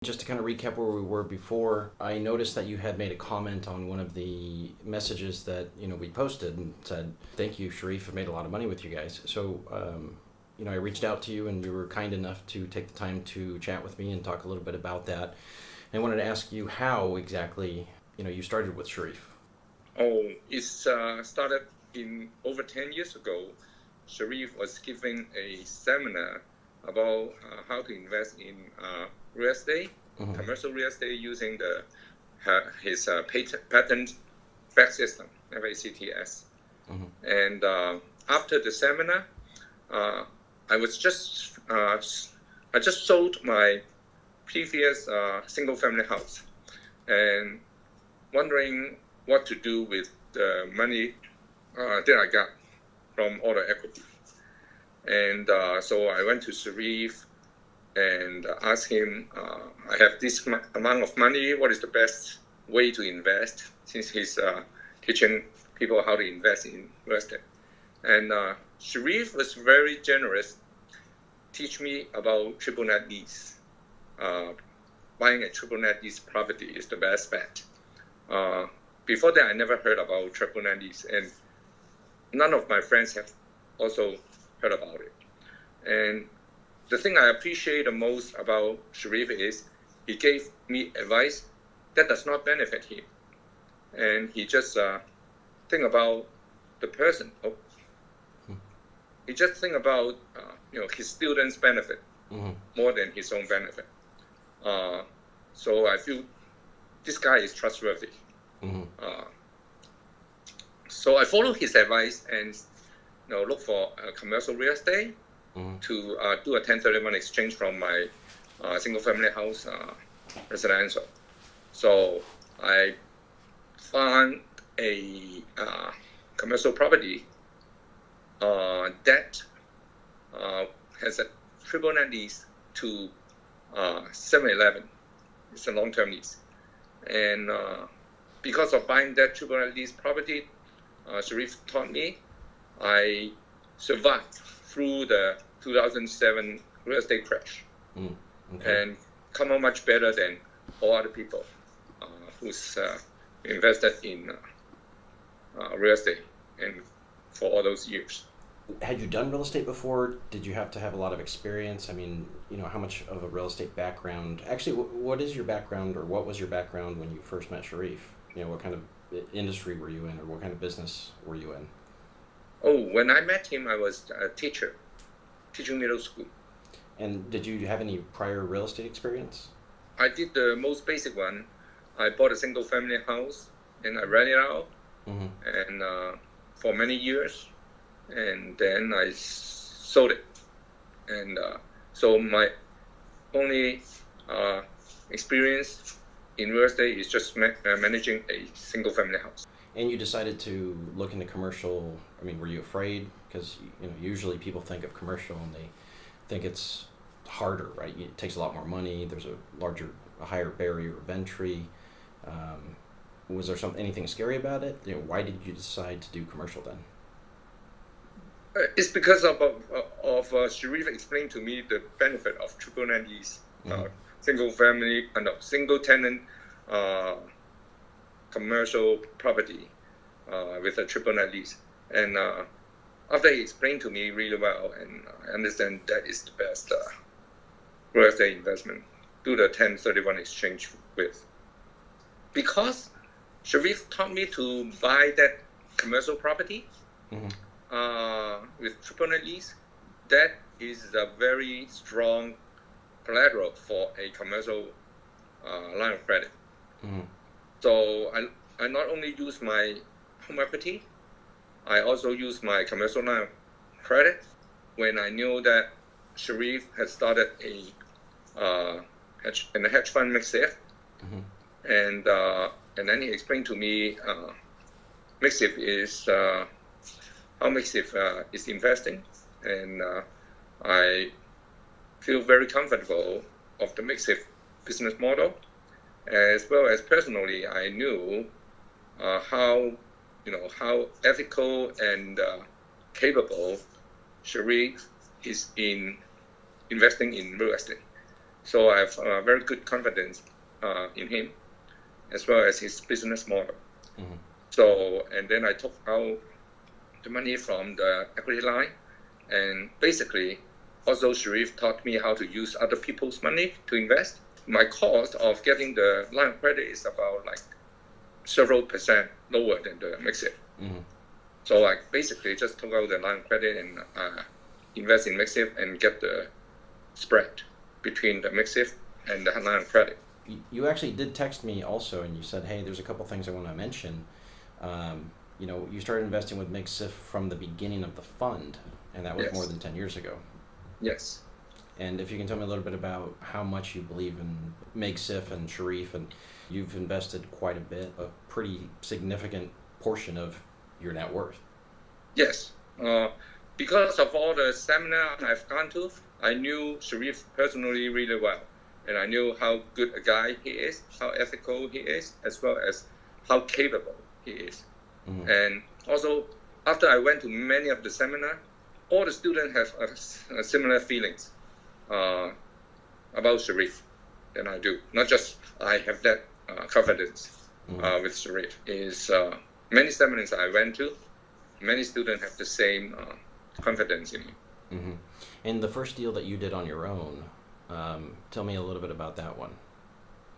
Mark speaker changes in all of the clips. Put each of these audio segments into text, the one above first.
Speaker 1: Just to kind of recap where we were before, I noticed that you had made a comment on one of the messages that we posted and said, "Thank you, Cherif. I made a lot of money with you guys." So, I reached out to you, and you were kind enough to take the time to chat with me and talk a little bit about that. And I wanted to ask you how exactly you started with Cherif.
Speaker 2: Oh, it started in over 10 years ago. Cherif was giving a seminar about how to invest in real estate, commercial real estate, using his patent-backed system, FACTS. And after the seminar, I just sold my previous single-family house and wondering what to do with the money that I got from all the equity. And so I went to Cherif and asked him, I have this amount of money, what is the best way to invest, since he's teaching people how to invest in real estate. And Cherif was very generous, teach me about triple net lease. Buying a triple net lease property is the best bet. Before that, I never heard about triple net lease, and none of my friends have also heard about it. And the thing I appreciate the most about Cherif is he gave me advice that does not benefit him, and he just think about the person. He just think about his students' benefit more than his own benefit. So I feel this guy is trustworthy. So I follow his advice and look for commercial real estate to do a 1031 exchange from my single-family house residential. So I found a commercial property that has a triple net lease to 7-Eleven. It's a long-term lease. And because of buying that triple net lease property, Cherif taught me, I survived through the 2007 real estate crash and come out much better than all other people who's invested in real estate and for all those years.
Speaker 1: Had you done real estate before? Did you have to have a lot of experience? I mean, how much of a real estate background? Actually, what is your background, or what was your background when you first met Cherif? What kind of industry were you in, or what kind of business were you in?
Speaker 2: Oh, when I met him, I was a teacher, teaching middle school.
Speaker 1: And did you have any prior real estate experience?
Speaker 2: I did the most basic one. I bought a single-family house and I rent it out, and for many years. And then I sold it. And so my only experience in real estate is just managing a single-family house.
Speaker 1: And you decided to look into commercial. I mean, were you afraid? Because usually people think of commercial and they think it's harder, right? It takes a lot more money. There's a higher barrier of entry. Was there anything scary about it? Why did you decide to do commercial then?
Speaker 2: It's because of Cherif explained to me the benefit of triple net lease, single tenant commercial property with a triple net lease. And after he explained to me really well, and I understand that is the best real estate investment, do the 1031 exchange with. Because Cherif taught me to buy that commercial property with triple net lease, that is a very strong collateral for a commercial line of credit. So I not only use my home equity, I also use my commercial line of credit. When I knew that Cherif had started a hedge fund MakeSafe, and then he explained to me MakeSafe is how MakeSafe is investing, and I feel very comfortable of the MakeSafe business model, as well as personally I knew how ethical and capable Cherif is in investing in real estate. So I have very good confidence in him, as well as his business model.
Speaker 1: Mm-hmm.
Speaker 2: So, and then I took out the money from the equity line, and basically, also Cherif taught me how to use other people's money to invest. My cost of getting the line of credit is about like several percent lower than the Mixif.
Speaker 1: Mm-hmm.
Speaker 2: So I basically just took out the line of credit and invest in Mixif and get the spread between the Mixif and the line of credit.
Speaker 1: You actually did text me also, and you said, hey, there's a couple things I want to mention. You started investing with MakeSIF from the beginning of the fund, and that was
Speaker 2: Yes.
Speaker 1: more than 10 years ago.
Speaker 2: Yes.
Speaker 1: And if you can tell me a little bit about how much you believe in MakeSIF and Cherif, and you've invested quite a bit, a pretty significant portion of your net worth.
Speaker 2: Yes. Because of all the seminars I've gone to, I knew Cherif personally really well. And I knew how good a guy he is, how ethical he is, as well as how capable he is. Mm-hmm. And also, after I went to many of the seminars, all the students have similar feelings about Cherif than I do. Not just I have that confidence with Cherif. Is many seminars I went to, many students have the same confidence in me.
Speaker 1: Mm-hmm. And the first deal that you did on your own, tell me a little bit about that one.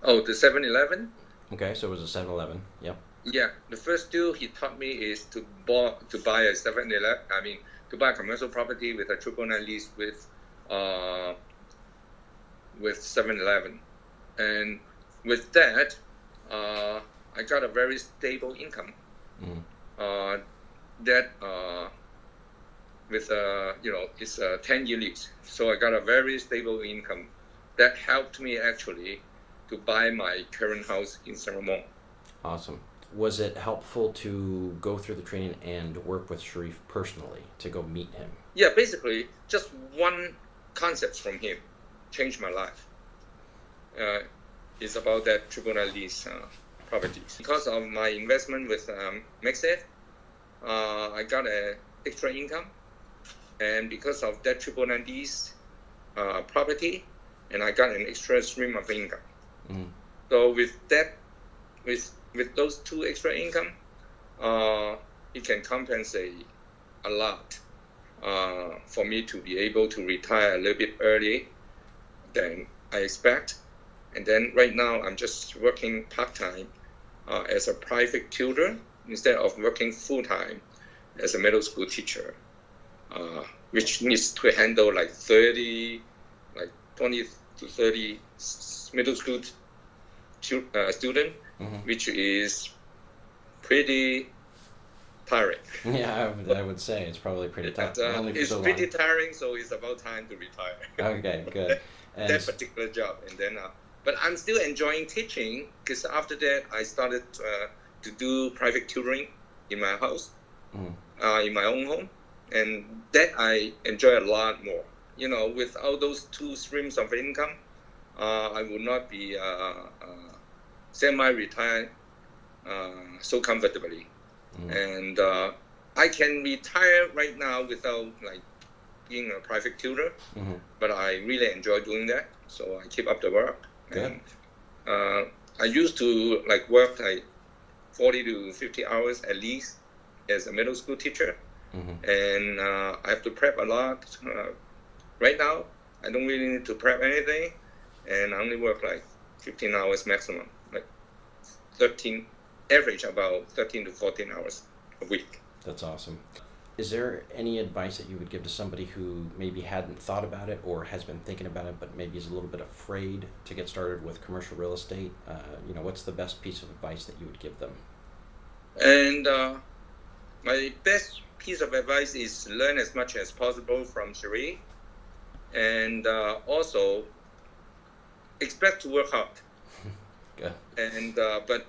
Speaker 2: Oh, the 7-Eleven?
Speaker 1: Okay, so it was a 7-Eleven, yep.
Speaker 2: Yeah, the first deal he taught me is to buy a 7-Eleven, to buy a commercial property with a 999 lease with 7-Eleven. And with that, I got a very stable income. It's a 10-year lease. So I got a very stable income that helped me actually to buy my current house in San Ramon.
Speaker 1: Awesome. Was it helpful to go through the training and work with Cherif personally, to go meet him?
Speaker 2: Yeah, basically, just one concept from him changed my life. It's about that 999 lease properties. Because of my investment with MakeSafe, I got an extra income. And because of that 999 lease property, and I got an extra stream of income. So with that, with those two extra income, it can compensate a lot for me to be able to retire a little bit early than I expect. And then right now I'm just working part-time as a private tutor instead of working full-time as a middle school teacher, which needs to handle 20 to 30 middle school student, which is pretty tiring.
Speaker 1: Yeah, I would say it's probably pretty tough.
Speaker 2: It's pretty tiring, so it's about time to retire.
Speaker 1: Okay, good. And
Speaker 2: that particular job, and then, but I'm still enjoying teaching because after that I started to do private tutoring in my house, in my own home, and that I enjoy a lot more. Without those two streams of income, I would not be semi-retired so comfortably. And I can retire right now without being a private tutor, but I really enjoy doing that, so I keep up the work.
Speaker 1: Good.
Speaker 2: And I used to work 40 to 50 hours at least as a middle school teacher, and I have to prep a lot. Right now, I don't really need to prep anything, and I only work 15 hours maximum, 13, average about 13 to 14 hours a week.
Speaker 1: That's awesome. Is there any advice that you would give to somebody who maybe hadn't thought about it or has been thinking about it, but maybe is a little bit afraid to get started with commercial real estate? What's the best piece of advice that you would give them?
Speaker 2: And my best piece of advice is learn as much as possible from Cherif, and also expect to work hard.
Speaker 1: Good.
Speaker 2: And but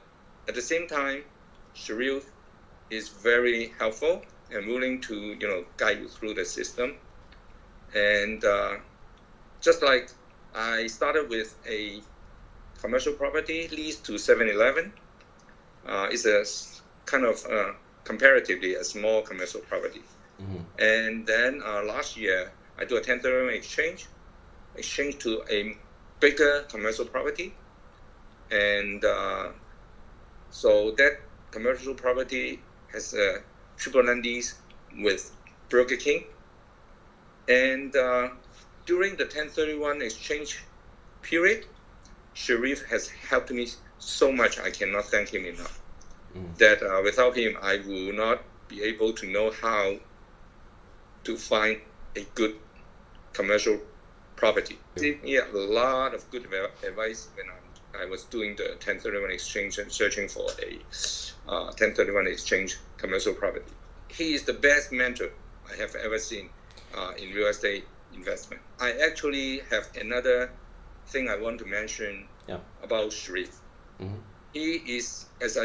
Speaker 2: at the same time, Cherif is very helpful and willing to guide you through the system. And just like I started with a commercial property lease to 7-Eleven, it's a kind of comparatively a small commercial property. And then last year I do a 1031 exchange to a bigger commercial property, and so that commercial property has a triple land lease with Burger King, and during the 1031 exchange period, Cherif has helped me so much. I cannot thank him enough. That without him, I will not be able to know how to find a good commercial property. He gave me a lot of good advice when I was doing the 1031 exchange and searching for a 1031 exchange commercial property. He is the best mentor I have ever seen in real estate investment. I actually have another thing I want to mention about Cherif. He is, as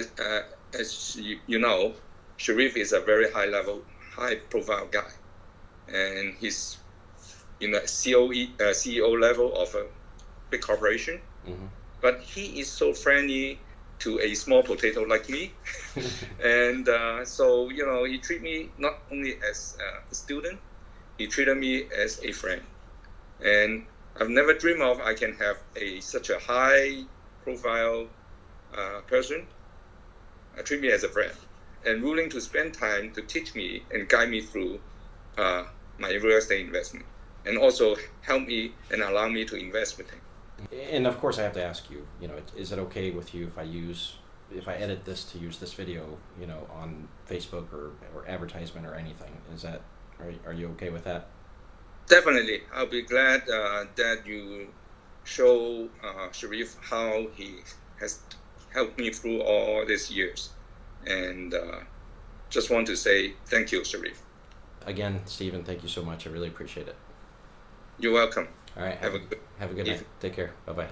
Speaker 2: you know, Cherif is a very high profile guy, and he's in a CEO level of a big corporation. But he is so friendly to a small potato like me, and so he treated me not only as a student, he treated me as a friend, and I've never dreamed of I can have such a high profile person treat me as a friend and willing to spend time to teach me and guide me through my real estate investment, and also help me and allow me to invest with him.
Speaker 1: And of course, I have to ask you, is it okay with you if I edit this to use this video, on Facebook or advertisement or anything? Are you okay with that?
Speaker 2: Definitely. I'll be glad that you show Cherif how he has helped me through all these years. And just want to say thank you, Cherif.
Speaker 1: Again, Stephen, thank you so much. I really appreciate it.
Speaker 2: You're welcome.
Speaker 1: All right. Have a good night. Take care. Bye-bye.